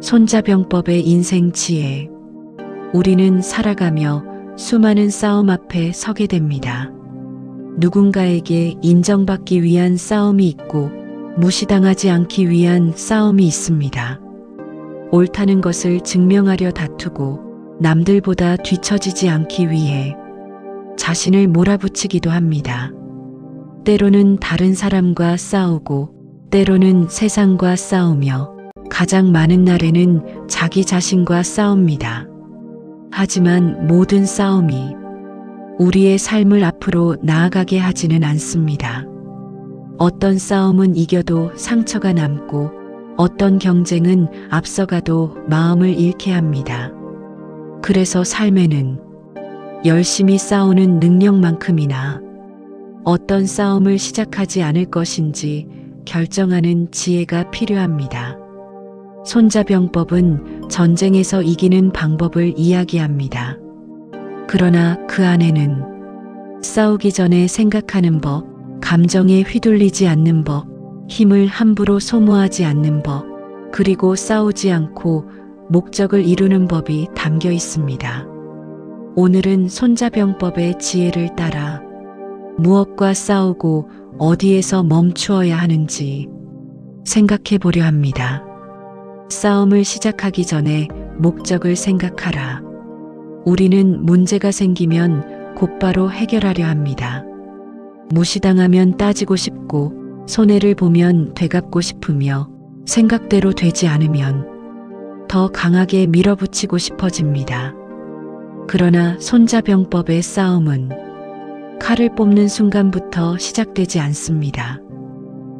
손자병법의 인생 지혜. 우리는 살아가며 수많은 싸움 앞에 서게 됩니다. 누군가에게 인정받기 위한 싸움이 있고 무시당하지 않기 위한 싸움이 있습니다. 옳다는 것을 증명하려 다투고 남들보다 뒤처지지 않기 위해 자신을 몰아붙이기도 합니다. 때로는 다른 사람과 싸우고 때로는 세상과 싸우며 가장 많은 날에는 자기 자신과 싸웁니다. 하지만 모든 싸움이 우리의 삶을 앞으로 나아가게 하지는 않습니다. 어떤 싸움은 이겨도 상처가 남고 어떤 경쟁은 앞서가도 마음을 잃게 합니다. 그래서 삶에는 열심히 싸우는 능력만큼이나 어떤 싸움을 시작하지 않을 것인지 결정하는 지혜가 필요합니다. 손자병법은 전쟁에서 이기는 방법을 이야기합니다. 그러나 그 안에는 싸우기 전에 생각하는 법, 감정에 휘둘리지 않는 법, 힘을 함부로 소모하지 않는 법, 그리고 싸우지 않고 목적을 이루는 법이 담겨 있습니다. 오늘은 손자병법의 지혜를 따라 무엇과 싸우고 어디에서 멈추어야 하는지 생각해 보려 합니다. 싸움을 시작하기 전에 목적을 생각하라. 우리는 문제가 생기면 곧바로 해결하려 합니다. 무시당하면 따지고 싶고 손해를 보면 되갚고 싶으며 생각대로 되지 않으면 더 강하게 밀어붙이고 싶어집니다. 그러나 손자병법의 싸움은 칼을 뽑는 순간부터 시작되지 않습니다.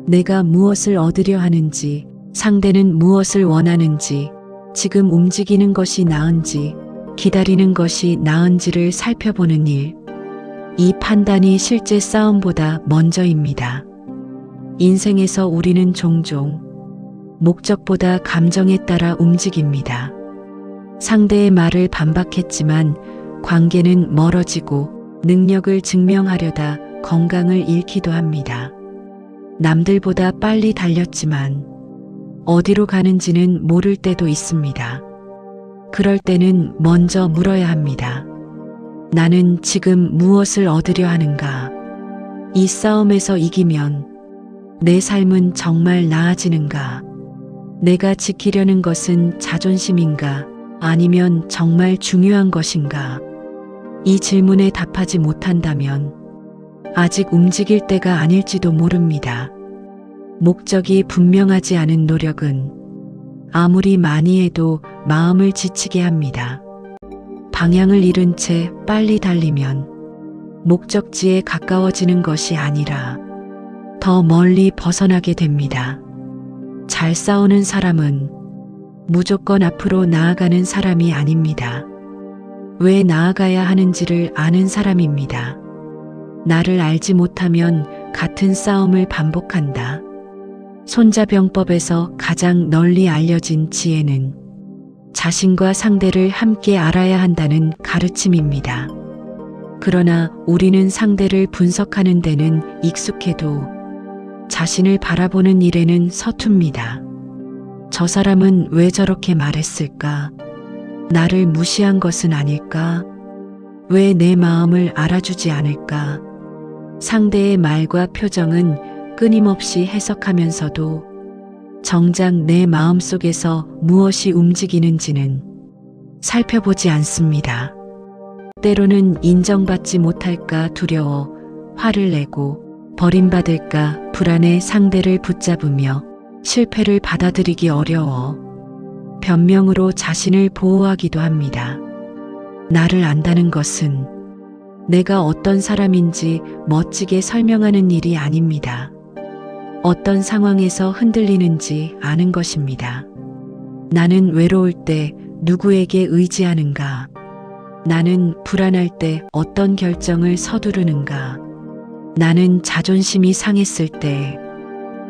내가 무엇을 얻으려 하는지, 상대는 무엇을 원하는지, 지금 움직이는 것이 나은지, 기다리는 것이 나은지를 살펴보는 일. 이 판단이 실제 싸움보다 먼저입니다. 인생에서 우리는 종종 목적보다 감정에 따라 움직입니다. 상대의 말을 반박했지만 관계는 멀어지고 능력을 증명하려다 건강을 잃기도 합니다. 남들보다 빨리 달렸지만 어디로 가는지는 모를 때도 있습니다. 그럴 때는 먼저 물어야 합니다. 나는 지금 무엇을 얻으려 하는가? 이 싸움에서 이기면 내 삶은 정말 나아지는가? 내가 지키려는 것은 자존심인가? 아니면 정말 중요한 것인가? 이 질문에 답하지 못한다면 아직 움직일 때가 아닐지도 모릅니다. 목적이 분명하지 않은 노력은 아무리 많이 해도 마음을 지치게 합니다. 방향을 잃은 채 빨리 달리면 목적지에 가까워지는 것이 아니라 더 멀리 벗어나게 됩니다. 잘 싸우는 사람은 무조건 앞으로 나아가는 사람이 아닙니다. 왜 나아가야 하는지를 아는 사람입니다. 나를 알지 못하면 같은 싸움을 반복한다. 손자병법에서 가장 널리 알려진 지혜는 자신과 상대를 함께 알아야 한다는 가르침입니다. 그러나 우리는 상대를 분석하는 데는 익숙해도 자신을 바라보는 일에는 서툽니다. 저 사람은 왜 저렇게 말했을까? 나를 무시한 것은 아닐까? 왜 내 마음을 알아주지 않을까? 상대의 말과 표정은 끊임없이 해석하면서도 정작 내 마음속에서 무엇이 움직이는지는 살펴보지 않습니다. 때로는 인정받지 못할까 두려워 화를 내고 버림받을까 불안해 상대를 붙잡으며 실패를 받아들이기 어려워 변명으로 자신을 보호하기도 합니다. 나를 안다는 것은 내가 어떤 사람인지 멋지게 설명하는 일이 아닙니다. 어떤 상황에서 흔들리는지 아는 것입니다. 나는 외로울 때 누구에게 의지하는가? 나는 불안할 때 어떤 결정을 서두르는가? 나는 자존심이 상했을 때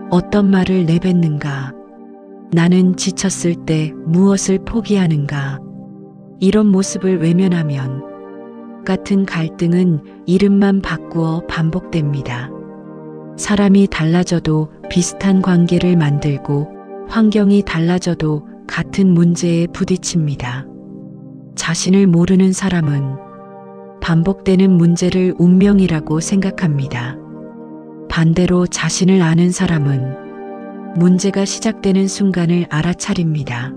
어떤 말을 내뱉는가? 나는 지쳤을 때 무엇을 포기하는가? 이런 모습을 외면하면 같은 갈등은 이름만 바꾸어 반복됩니다. 사람이 달라져도 비슷한 관계를 만들고 환경이 달라져도 같은 문제에 부딪힙니다. 자신을 모르는 사람은 반복되는 문제를 운명이라고 생각합니다. 반대로 자신을 아는 사람은 문제가 시작되는 순간을 알아차립니다.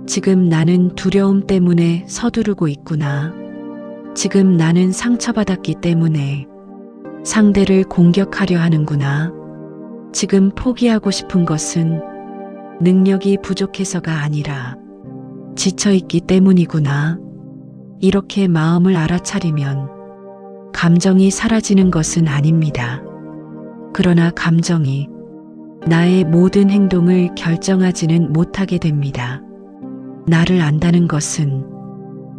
지금 나는 두려움 때문에 서두르고 있구나. 지금 나는 상처받았기 때문에 상대를 공격하려 하는구나. 지금 포기하고 싶은 것은 능력이 부족해서가 아니라 지쳐있기 때문이구나. 이렇게 마음을 알아차리면 감정이 사라지는 것은 아닙니다. 그러나 감정이 나의 모든 행동을 결정하지는 못하게 됩니다. 나를 안다는 것은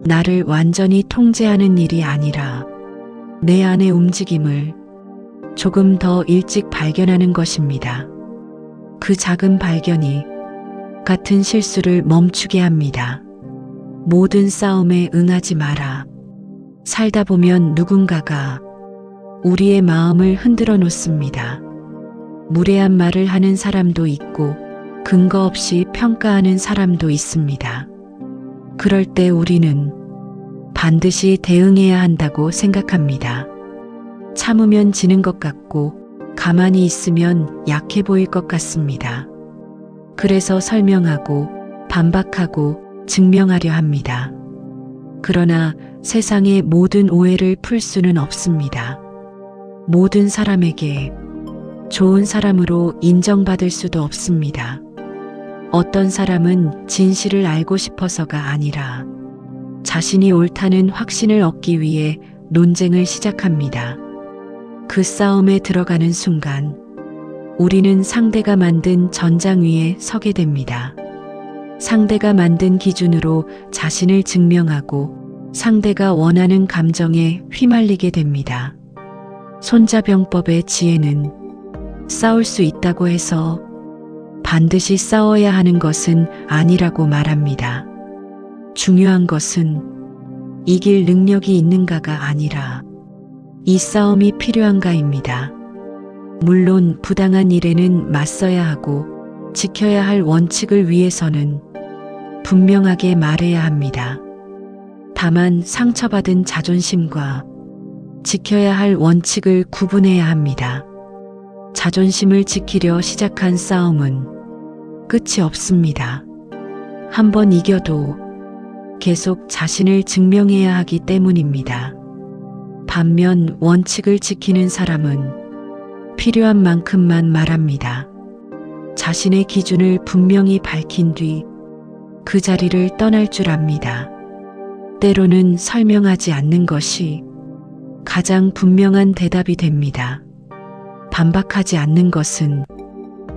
나를 완전히 통제하는 일이 아니라 내 안의 움직임을 조금 더 일찍 발견하는 것입니다. 그 작은 발견이 같은 실수를 멈추게 합니다. 모든 싸움에 응하지 마라. 살다 보면 누군가가 우리의 마음을 흔들어 놓습니다. 무례한 말을 하는 사람도 있고 근거 없이 평가하는 사람도 있습니다. 그럴 때 우리는 반드시 대응해야 한다고 생각합니다. 참으면 지는 것 같고 가만히 있으면 약해 보일 것 같습니다. 그래서 설명하고 반박하고 증명하려 합니다. 그러나 세상의 모든 오해를 풀 수는 없습니다. 모든 사람에게 좋은 사람으로 인정받을 수도 없습니다. 어떤 사람은 진실을 알고 싶어서가 아니라 자신이 옳다는 확신을 얻기 위해 논쟁을 시작합니다. 그 싸움에 들어가는 순간 우리는 상대가 만든 전장 위에 서게 됩니다. 상대가 만든 기준으로 자신을 증명하고 상대가 원하는 감정에 휘말리게 됩니다. 손자병법의 지혜는 싸울 수 있다고 해서 반드시 싸워야 하는 것은 아니라고 말합니다. 중요한 것은 이길 능력이 있는가가 아니라 이 싸움이 필요한가입니다. 물론 부당한 일에는 맞서야 하고 지켜야 할 원칙을 위해서는 분명하게 말해야 합니다. 다만 상처받은 자존심과 지켜야 할 원칙을 구분해야 합니다. 자존심을 지키려 시작한 싸움은 끝이 없습니다. 한번 이겨도 계속 자신을 증명해야 하기 때문입니다. 반면 원칙을 지키는 사람은 필요한 만큼만 말합니다. 자신의 기준을 분명히 밝힌 뒤 그 자리를 떠날 줄 압니다. 때로는 설명하지 않는 것이 가장 분명한 대답이 됩니다. 반박하지 않는 것은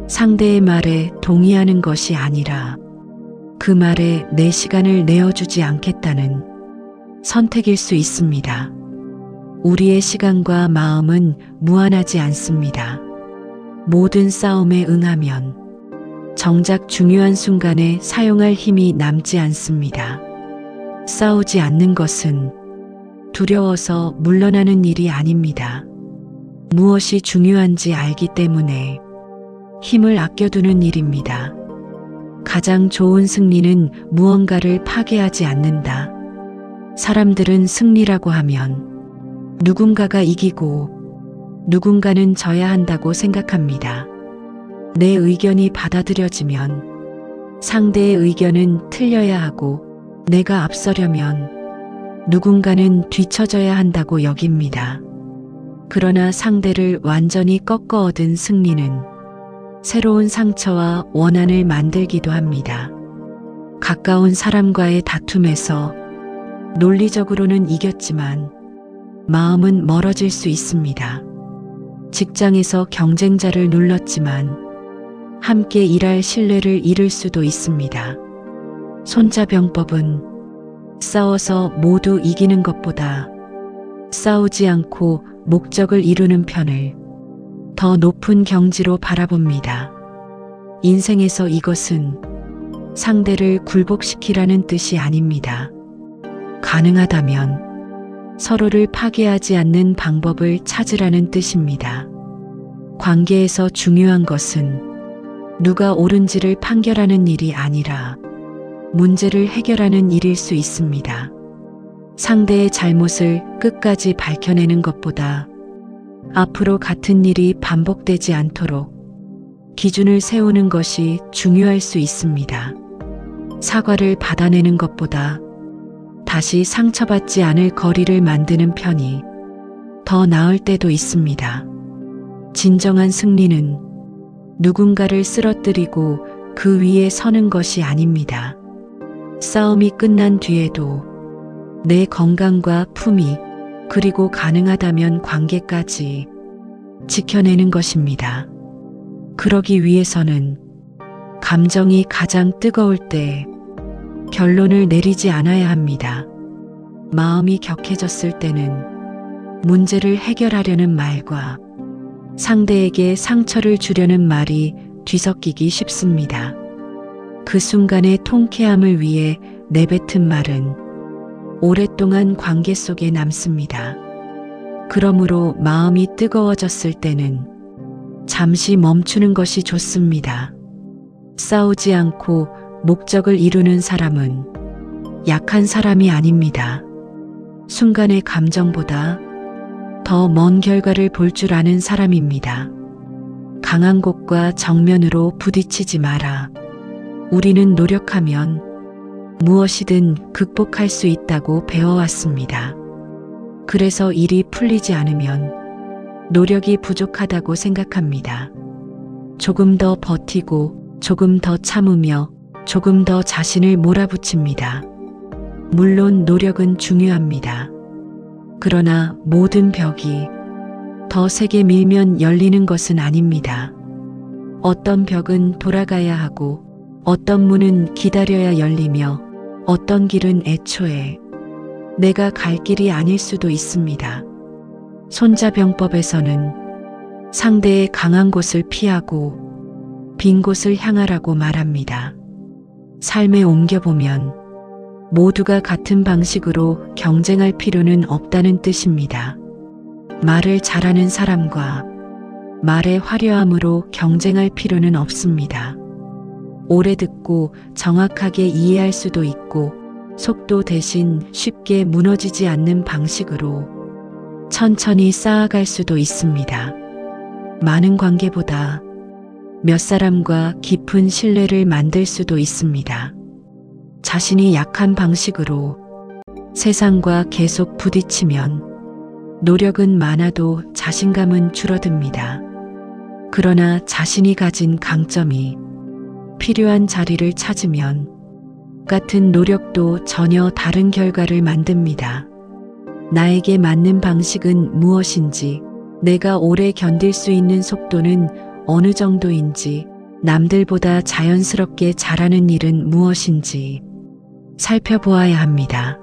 상대의 말에 동의하는 것이 아니라 그 말에 내 시간을 내어주지 않겠다는 선택일 수 있습니다. 우리의 시간과 마음은 무한하지 않습니다. 모든 싸움에 응하면 정작 중요한 순간에 사용할 힘이 남지 않습니다. 싸우지 않는 것은 두려워서 물러나는 일이 아닙니다. 무엇이 중요한지 알기 때문에 힘을 아껴두는 일입니다. 가장 좋은 승리는 무언가를 파괴하지 않는다. 사람들은 승리라고 하면 누군가가 이기고 누군가는 져야 한다고 생각합니다. 내 의견이 받아들여지면 상대의 의견은 틀려야 하고 내가 앞서려면 누군가는 뒤처져야 한다고 여깁니다. 그러나 상대를 완전히 꺾어 얻은 승리는 새로운 상처와 원한을 만들기도 합니다. 가까운 사람과의 다툼에서 논리적으로는 이겼지만 마음은 멀어질 수 있습니다. 직장에서 경쟁자를 눌렀지만 함께 일할 신뢰를 잃을 수도 있습니다. 손자병법은 싸워서 모두 이기는 것보다 싸우지 않고 목적을 이루는 편을 더 높은 경지로 바라봅니다. 인생에서 이것은 상대를 굴복시키라는 뜻이 아닙니다. 가능하다면 서로를 파괴하지 않는 방법을 찾으라는 뜻입니다. 관계에서 중요한 것은 누가 옳은지를 판결하는 일이 아니라 문제를 해결하는 일일 수 있습니다. 상대의 잘못을 끝까지 밝혀내는 것보다 앞으로 같은 일이 반복되지 않도록 기준을 세우는 것이 중요할 수 있습니다. 사과를 받아내는 것보다 다시 상처받지 않을 거리를 만드는 편이 더 나을 때도 있습니다. 진정한 승리는 누군가를 쓰러뜨리고 그 위에 서는 것이 아닙니다. 싸움이 끝난 뒤에도 내 건강과 품위, 그리고 가능하다면 관계까지 지켜내는 것입니다. 그러기 위해서는 감정이 가장 뜨거울 때 결론을 내리지 않아야 합니다. 마음이 격해졌을 때는 문제를 해결하려는 말과 상대에게 상처를 주려는 말이 뒤섞이기 쉽습니다. 그 순간의 통쾌함을 위해 내뱉은 말은 오랫동안 관계 속에 남습니다. 그러므로 마음이 뜨거워졌을 때는 잠시 멈추는 것이 좋습니다. 싸우지 않고 목적을 이루는 사람은 약한 사람이 아닙니다. 순간의 감정보다 더 먼 결과를 볼 줄 아는 사람입니다. 강한 곳과 정면으로 부딪히지 마라. 우리는 노력하면 무엇이든 극복할 수 있다고 배워왔습니다. 그래서 일이 풀리지 않으면 노력이 부족하다고 생각합니다. 조금 더 버티고 조금 더 참으며 조금 더 자신을 몰아붙입니다. 물론 노력은 중요합니다. 그러나 모든 벽이 더 세게 밀면 열리는 것은 아닙니다. 어떤 벽은 돌아가야 하고 어떤 문은 기다려야 열리며 어떤 길은 애초에 내가 갈 길이 아닐 수도 있습니다. 손자병법에서는 상대의 강한 곳을 피하고 빈 곳을 향하라고 말합니다. 삶에 옮겨보면 모두가 같은 방식으로 경쟁할 필요는 없다는 뜻입니다. 말을 잘하는 사람과 말의 화려함으로 경쟁할 필요는 없습니다. 오래 듣고 정확하게 이해할 수도 있고 속도 대신 쉽게 무너지지 않는 방식으로 천천히 쌓아갈 수도 있습니다. 많은 관계보다 몇 사람과 깊은 신뢰를 만들 수도 있습니다. 자신이 약한 방식으로 세상과 계속 부딪히면 노력은 많아도 자신감은 줄어듭니다. 그러나 자신이 가진 강점이 필요한 자리를 찾으면 같은 노력도 전혀 다른 결과를 만듭니다. 나에게 맞는 방식은 무엇인지, 내가 오래 견딜 수 있는 속도는 어느 정도인지, 남들보다 자연스럽게 잘하는 일은 무엇인지 살펴보아야 합니다.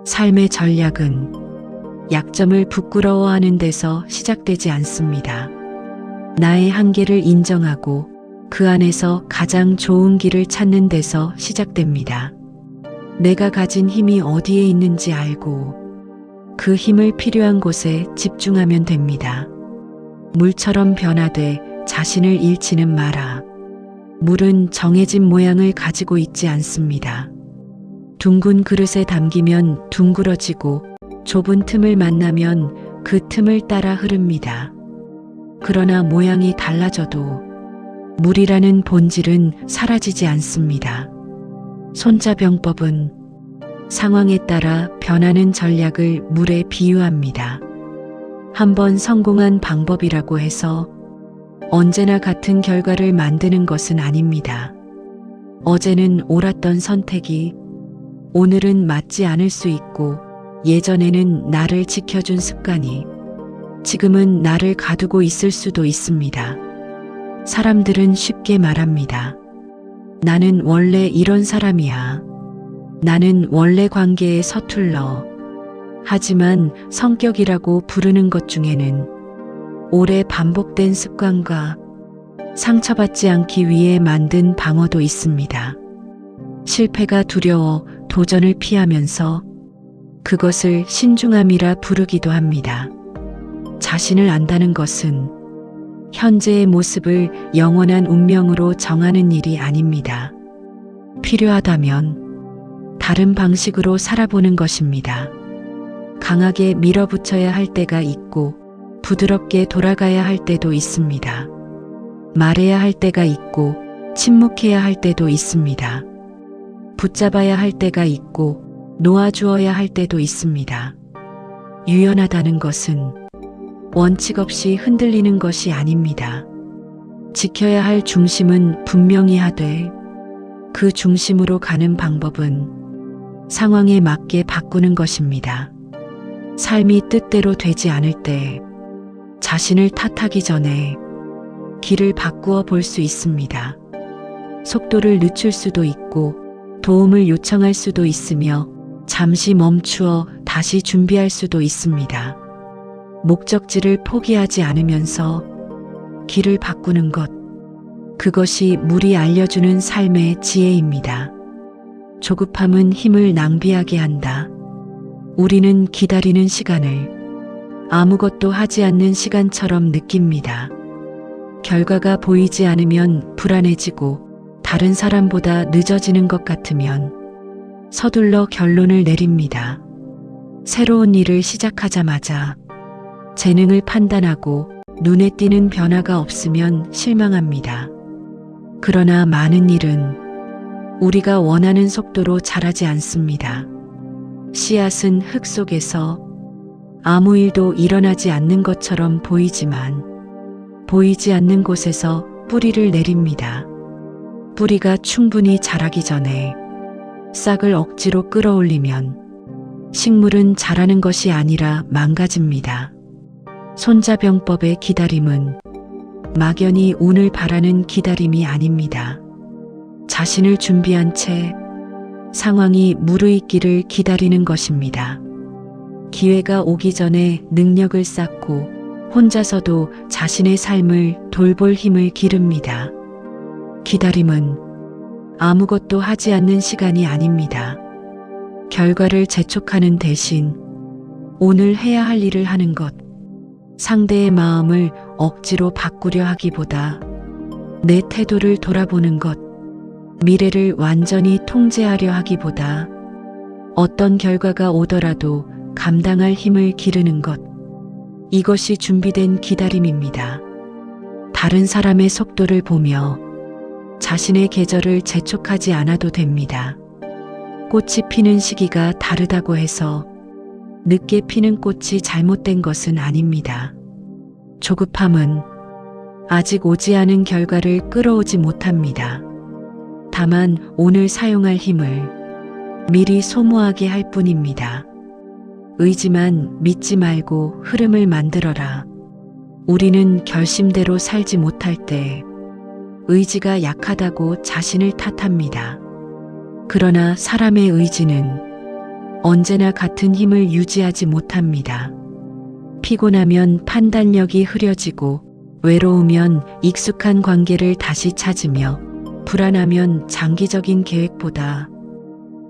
삶의 전략은 약점을 부끄러워하는 데서 시작되지 않습니다. 나의 한계를 인정하고 그 안에서 가장 좋은 길을 찾는 데서 시작됩니다. 내가 가진 힘이 어디에 있는지 알고 그 힘을 필요한 곳에 집중하면 됩니다. 물처럼 변화돼 자신을 잃지는 마라. 물은 정해진 모양을 가지고 있지 않습니다. 둥근 그릇에 담기면 둥그러지고 좁은 틈을 만나면 그 틈을 따라 흐릅니다. 그러나 모양이 달라져도 물이라는 본질은 사라지지 않습니다. 손자병법은 상황에 따라 변하는 전략을 물에 비유합니다. 한번 성공한 방법이라고 해서 언제나 같은 결과를 만드는 것은 아닙니다. 어제는 옳았던 선택이 오늘은 맞지 않을 수 있고, 예전에는 나를 지켜준 습관이 지금은 나를 가두고 있을 수도 있습니다. 사람들은 쉽게 말합니다. 나는 원래 이런 사람이야. 나는 원래 관계에 서툴러. 하지만 성격이라고 부르는 것 중에는 오래 반복된 습관과 상처받지 않기 위해 만든 방어도 있습니다. 실패가 두려워 도전을 피하면서 그것을 신중함이라 부르기도 합니다. 자신을 안다는 것은 현재의 모습을 영원한 운명으로 정하는 일이 아닙니다. 필요하다면 다른 방식으로 살아보는 것입니다. 강하게 밀어붙여야 할 때가 있고 부드럽게 돌아가야 할 때도 있습니다. 말해야 할 때가 있고 침묵해야 할 때도 있습니다. 붙잡아야 할 때가 있고 놓아주어야 할 때도 있습니다. 유연하다는 것은 원칙 없이 흔들리는 것이 아닙니다. 지켜야 할 중심은 분명히 하되 그 중심으로 가는 방법은 상황에 맞게 바꾸는 것입니다. 삶이 뜻대로 되지 않을 때 자신을 탓하기 전에 길을 바꾸어 볼 수 있습니다. 속도를 늦출 수도 있고 도움을 요청할 수도 있으며 잠시 멈추어 다시 준비할 수도 있습니다. 목적지를 포기하지 않으면서 길을 바꾸는 것, 그것이 물이 알려주는 삶의 지혜입니다. 조급함은 힘을 낭비하게 한다. 우리는 기다리는 시간을 아무것도 하지 않는 시간처럼 느낍니다. 결과가 보이지 않으면 불안해지고 다른 사람보다 늦어지는 것 같으면 서둘러 결론을 내립니다. 새로운 일을 시작하자마자 재능을 판단하고 눈에 띄는 변화가 없으면 실망합니다. 그러나 많은 일은 우리가 원하는 속도로 자라지 않습니다. 씨앗은 흙 속에서 아무 일도 일어나지 않는 것처럼 보이지만 보이지 않는 곳에서 뿌리를 내립니다. 뿌리가 충분히 자라기 전에 싹을 억지로 끌어올리면 식물은 자라는 것이 아니라 망가집니다. 손자병법의 기다림은 막연히 운을 바라는 기다림이 아닙니다. 자신을 준비한 채 상황이 무르익기를 기다리는 것입니다. 기회가 오기 전에 능력을 쌓고 혼자서도 자신의 삶을 돌볼 힘을 기릅니다. 기다림은 아무것도 하지 않는 시간이 아닙니다. 결과를 재촉하는 대신 오늘 해야 할 일을 하는 것, 상대의 마음을 억지로 바꾸려 하기보다 내 태도를 돌아보는 것, 미래를 완전히 통제하려 하기보다 어떤 결과가 오더라도 감당할 힘을 기르는 것, 이것이 준비된 기다림입니다. 다른 사람의 속도를 보며 자신의 계절을 재촉하지 않아도 됩니다. 꽃이 피는 시기가 다르다고 해서 늦게 피는 꽃이 잘못된 것은 아닙니다. 조급함은 아직 오지 않은 결과를 끌어오지 못합니다. 다만 오늘 사용할 힘을 미리 소모하게 할 뿐입니다. 의지만 믿지 말고 흐름을 만들어라. 우리는 결심대로 살지 못할 때 의지가 약하다고 자신을 탓합니다. 그러나 사람의 의지는 언제나 같은 힘을 유지하지 못합니다. 피곤하면 판단력이 흐려지고 외로우면 익숙한 관계를 다시 찾으며 불안하면 장기적인 계획보다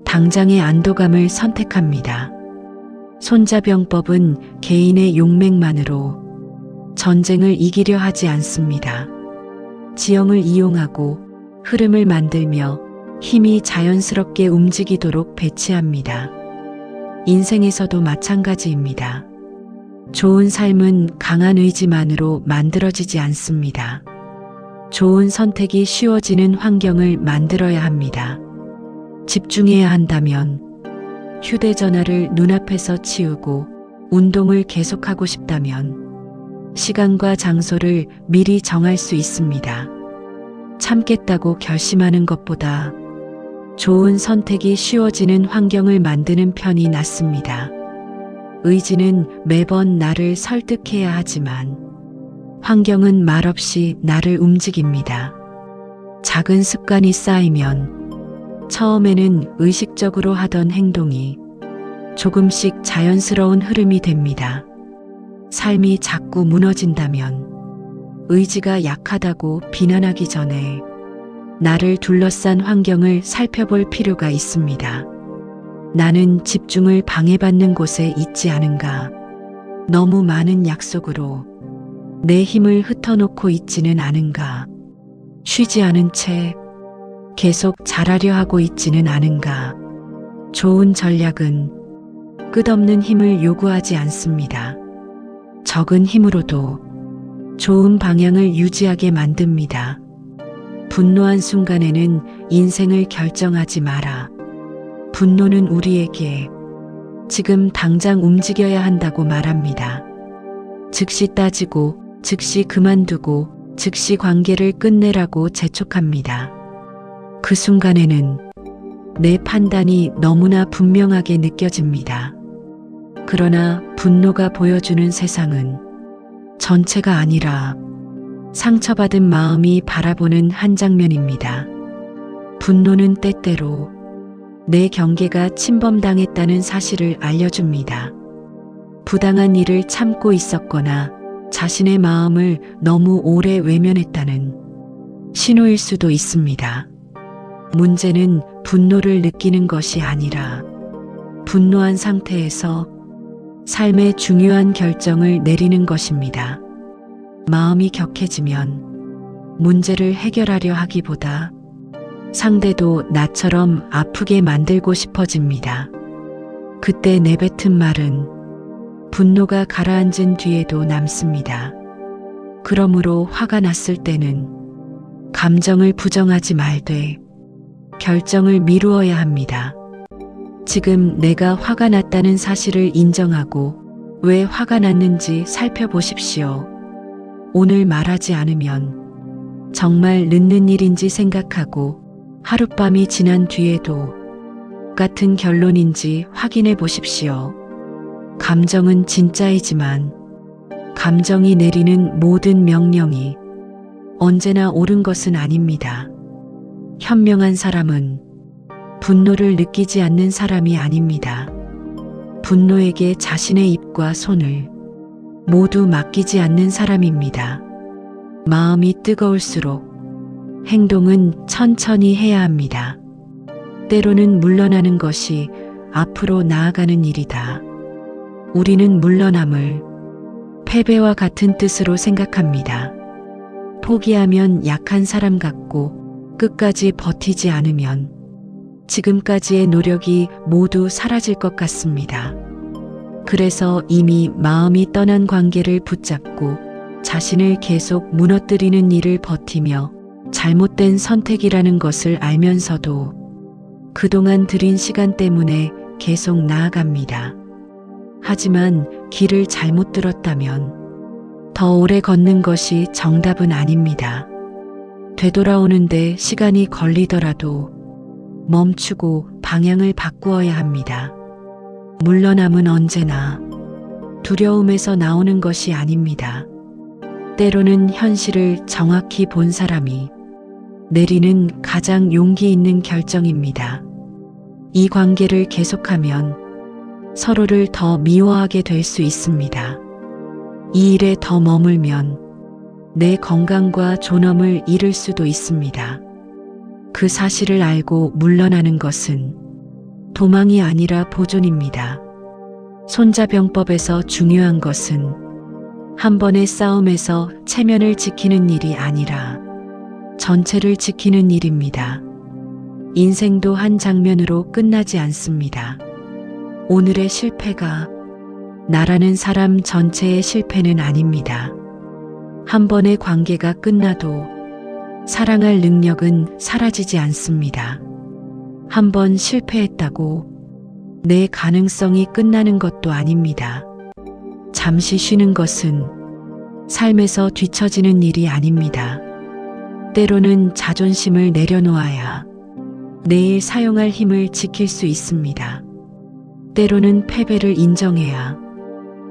당장의 안도감을 선택합니다. 손자병법은 개인의 용맹만으로 전쟁을 이기려 하지 않습니다. 지형을 이용하고 흐름을 만들며 힘이 자연스럽게 움직이도록 배치합니다. 인생에서도 마찬가지입니다. 좋은 삶은 강한 의지만으로 만들어지지 않습니다. 좋은 선택이 쉬워지는 환경을 만들어야 합니다. 집중해야 한다면 휴대전화를 눈앞에서 치우고 운동을 계속하고 싶다면 시간과 장소를 미리 정할 수 있습니다. 참겠다고 결심하는 것보다 좋은 선택이 쉬워지는 환경을 만드는 편이 낫습니다. 의지는 매번 나를 설득해야 하지만 환경은 말없이 나를 움직입니다. 작은 습관이 쌓이면 처음에는 의식적으로 하던 행동이 조금씩 자연스러운 흐름이 됩니다. 삶이 자꾸 무너진다면 의지가 약하다고 비난하기 전에 나를 둘러싼 환경을 살펴볼 필요가 있습니다. 나는 집중을 방해받는 곳에 있지 않은가? 너무 많은 약속으로 내 힘을 흩어놓고 있지는 않은가? 쉬지 않은 채 계속 잘하려 하고 있지는 않은가? 좋은 전략은 끝없는 힘을 요구하지 않습니다. 적은 힘으로도 좋은 방향을 유지하게 만듭니다. 분노한 순간에는 인생을 결정하지 마라. 분노는 우리에게 지금 당장 움직여야 한다고 말합니다. 즉시 따지고, 즉시 그만두고, 즉시 관계를 끝내라고 재촉합니다. 그 순간에는 내 판단이 너무나 분명하게 느껴집니다. 그러나 분노가 보여주는 세상은 전체가 아니라 상처받은 마음이 바라보는 한 장면입니다. 분노는 때때로 내 경계가 침범당했다는 사실을 알려줍니다. 부당한 일을 참고 있었거나 자신의 마음을 너무 오래 외면했다는 신호일 수도 있습니다. 문제는 분노를 느끼는 것이 아니라 분노한 상태에서 삶의 중요한 결정을 내리는 것입니다. 마음이 격해지면 문제를 해결하려 하기보다 상대도 나처럼 아프게 만들고 싶어집니다. 그때 내뱉은 말은 분노가 가라앉은 뒤에도 남습니다. 그러므로 화가 났을 때는 감정을 부정하지 말되 결정을 미루어야 합니다. 지금 내가 화가 났다는 사실을 인정하고 왜 화가 났는지 살펴보십시오. 오늘 말하지 않으면 정말 늦는 일인지 생각하고 하룻밤이 지난 뒤에도 같은 결론인지 확인해 보십시오. 감정은 진짜이지만 감정이 내리는 모든 명령이 언제나 옳은 것은 아닙니다. 현명한 사람은 분노를 느끼지 않는 사람이 아닙니다. 분노에게 자신의 입과 손을 모두 맡기지 않는 사람입니다. 마음이 뜨거울수록 행동은 천천히 해야 합니다. 때로는 물러나는 것이 앞으로 나아가는 일이다. 우리는 물러남을 패배와 같은 뜻으로 생각합니다. 포기하면 약한 사람 같고 끝까지 버티지 않으면 지금까지의 노력이 모두 사라질 것 같습니다. 그래서 이미 마음이 떠난 관계를 붙잡고 자신을 계속 무너뜨리는 일을 버티며 잘못된 선택이라는 것을 알면서도 그동안 들인 시간 때문에 계속 나아갑니다. 하지만 길을 잘못 들었다면 더 오래 걷는 것이 정답은 아닙니다. 되돌아오는데 시간이 걸리더라도 멈추고 방향을 바꾸어야 합니다. 물러남은 언제나 두려움에서 나오는 것이 아닙니다. 때로는 현실을 정확히 본 사람이 내리는 가장 용기 있는 결정입니다. 이 관계를 계속하면 서로를 더 미워하게 될 수 있습니다. 이 일에 더 머물면 내 건강과 존엄을 잃을 수도 있습니다. 그 사실을 알고 물러나는 것은 도망이 아니라 보존입니다. 손자병법에서 중요한 것은 한 번의 싸움에서 체면을 지키는 일이 아니라 전체를 지키는 일입니다. 인생도 한 장면으로 끝나지 않습니다. 오늘의 실패가 나라는 사람 전체의 실패는 아닙니다. 한 번의 관계가 끝나도 사랑할 능력은 사라지지 않습니다. 한 번 실패했다고 내 가능성이 끝나는 것도 아닙니다. 잠시 쉬는 것은 삶에서 뒤처지는 일이 아닙니다. 때로는 자존심을 내려놓아야 내일 사용할 힘을 지킬 수 있습니다. 때로는 패배를 인정해야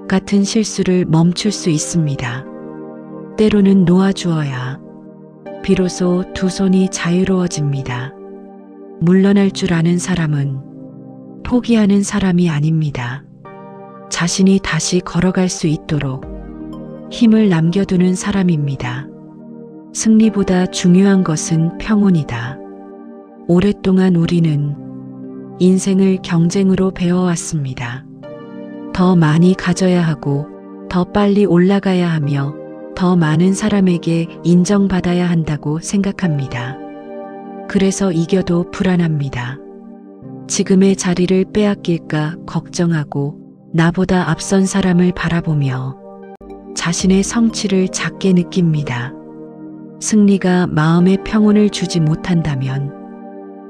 같은 실수를 멈출 수 있습니다. 때로는 놓아주어야 비로소 두 손이 자유로워집니다. 물러날 줄 아는 사람은 포기하는 사람이 아닙니다. 자신이 다시 걸어갈 수 있도록 힘을 남겨두는 사람입니다. 승리보다 중요한 것은 평온이다. 오랫동안 우리는 인생을 경쟁으로 배워왔습니다. 더 많이 가져야 하고 더 빨리 올라가야 하며 더 많은 사람에게 인정받아야 한다고 생각합니다. 그래서 이겨도 불안합니다. 지금의 자리를 빼앗길까 걱정하고 나보다 앞선 사람을 바라보며 자신의 성취를 작게 느낍니다. 승리가 마음의 평온을 주지 못한다면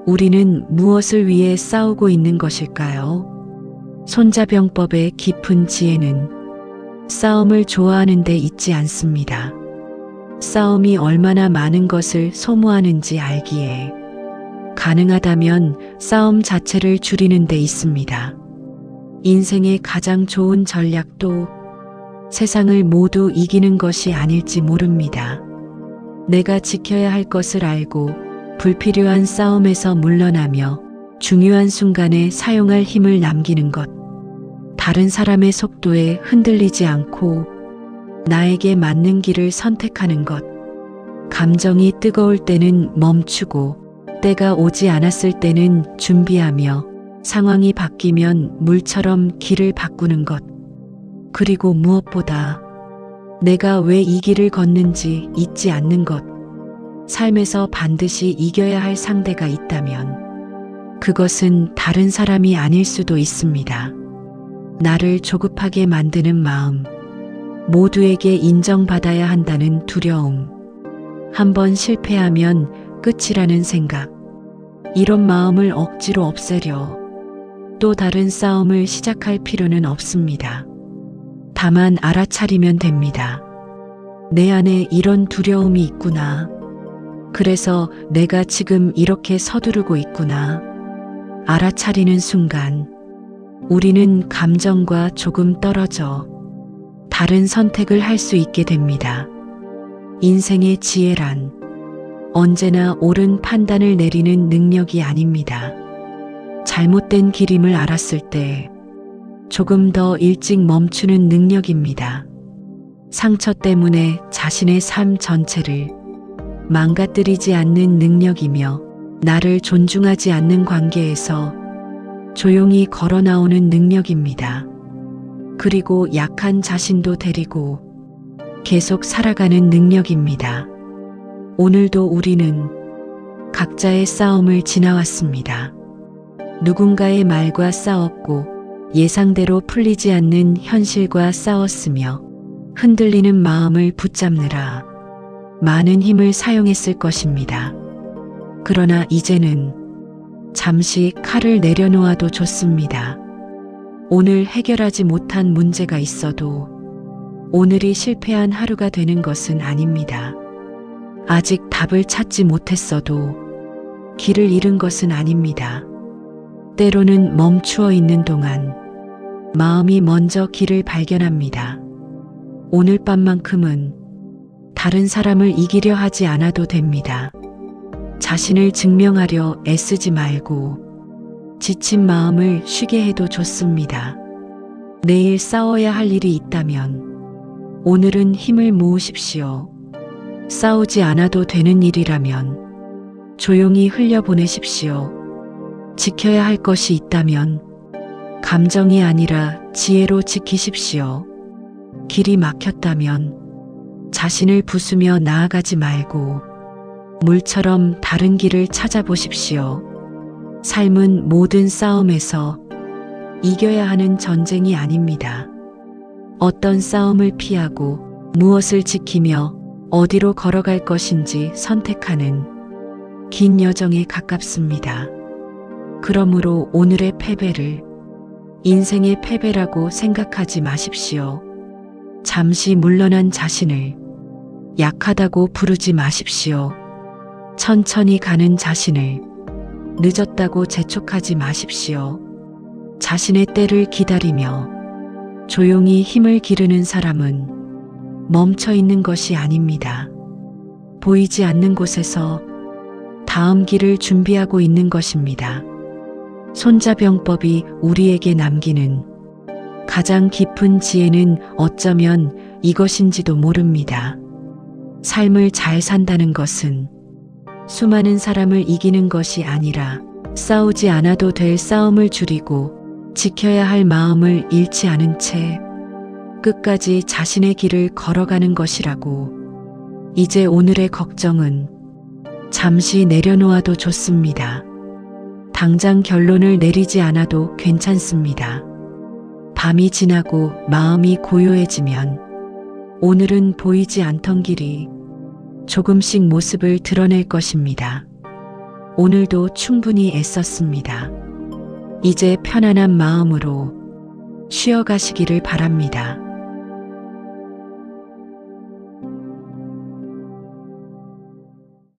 우리는 무엇을 위해 싸우고 있는 것일까요? 손자병법의 깊은 지혜는 싸움을 좋아하는 데 있지 않습니다. 싸움이 얼마나 많은 것을 소모하는지 알기에 가능하다면 싸움 자체를 줄이는 데 있습니다. 인생의 가장 좋은 전략도 세상을 모두 이기는 것이 아닐지 모릅니다. 내가 지켜야 할 것을 알고 불필요한 싸움에서 물러나며 중요한 순간에 사용할 힘을 남기는 것. 다른 사람의 속도에 흔들리지 않고 나에게 맞는 길을 선택하는 것. 감정이 뜨거울 때는 멈추고 때가 오지 않았을 때는 준비하며 상황이 바뀌면 물처럼 길을 바꾸는 것. 그리고 무엇보다 내가 왜 이 길을 걷는지 잊지 않는 것. 삶에서 반드시 이겨야 할 상대가 있다면 그것은 다른 사람이 아닐 수도 있습니다. 나를 조급하게 만드는 마음, 모두에게 인정받아야 한다는 두려움, 한번 실패하면 끝이라는 생각, 이런 마음을 억지로 없애려 또 다른 싸움을 시작할 필요는 없습니다. 다만 알아차리면 됩니다. 내 안에 이런 두려움이 있구나. 그래서 내가 지금 이렇게 서두르고 있구나. 알아차리는 순간 우리는 감정과 조금 떨어져 다른 선택을 할 수 있게 됩니다. 인생의 지혜란 언제나 옳은 판단을 내리는 능력이 아닙니다. 잘못된 길임을 알았을 때 조금 더 일찍 멈추는 능력입니다. 상처 때문에 자신의 삶 전체를 망가뜨리지 않는 능력이며 나를 존중하지 않는 관계에서 조용히 걸어 나오는 능력입니다. 그리고 약한 자신도 데리고 계속 살아가는 능력입니다. 오늘도 우리는 각자의 싸움을 지나왔습니다. 누군가의 말과 싸웠고 예상대로 풀리지 않는 현실과 싸웠으며 흔들리는 마음을 붙잡느라 많은 힘을 사용했을 것입니다. 그러나 이제는 잠시 칼을 내려놓아도 좋습니다. 오늘 해결하지 못한 문제가 있어도 오늘이 실패한 하루가 되는 것은 아닙니다. 아직 답을 찾지 못했어도 길을 잃은 것은 아닙니다. 때로는 멈추어 있는 동안 마음이 먼저 길을 발견합니다. 오늘 밤만큼은 다른 사람을 이기려 하지 않아도 됩니다. 자신을 증명하려 애쓰지 말고 지친 마음을 쉬게 해도 좋습니다. 내일 싸워야 할 일이 있다면 오늘은 힘을 모으십시오. 싸우지 않아도 되는 일이라면 조용히 흘려보내십시오. 지켜야 할 것이 있다면 감정이 아니라 지혜로 지키십시오. 길이 막혔다면 자신을 부수며 나아가지 말고 물처럼 다른 길을 찾아보십시오. 삶은 모든 싸움에서 이겨야 하는 전쟁이 아닙니다. 어떤 싸움을 피하고 무엇을 지키며 어디로 걸어갈 것인지 선택하는 긴 여정에 가깝습니다. 그러므로 오늘의 패배를 인생의 패배라고 생각하지 마십시오. 잠시 물러난 자신을 약하다고 부르지 마십시오. 천천히 가는 자신을 늦었다고 재촉하지 마십시오. 자신의 때를 기다리며 조용히 힘을 기르는 사람은 멈춰 있는 것이 아닙니다. 보이지 않는 곳에서 다음 길을 준비하고 있는 것입니다. 손자병법이 우리에게 남기는 가장 깊은 지혜는 어쩌면 이것인지도 모릅니다. 삶을 잘 산다는 것은 수많은 사람을 이기는 것이 아니라 싸우지 않아도 될 싸움을 줄이고 지켜야 할 마음을 잃지 않은 채 끝까지 자신의 길을 걸어가는 것이라고. 이제 오늘의 걱정은 잠시 내려놓아도 좋습니다. 당장 결론을 내리지 않아도 괜찮습니다. 밤이 지나고 마음이 고요해지면 오늘은 보이지 않던 길이 조금씩 모습을 드러낼 것입니다. 오늘도 충분히 애썼습니다. 이제 편안한 마음으로 쉬어가시기를 바랍니다.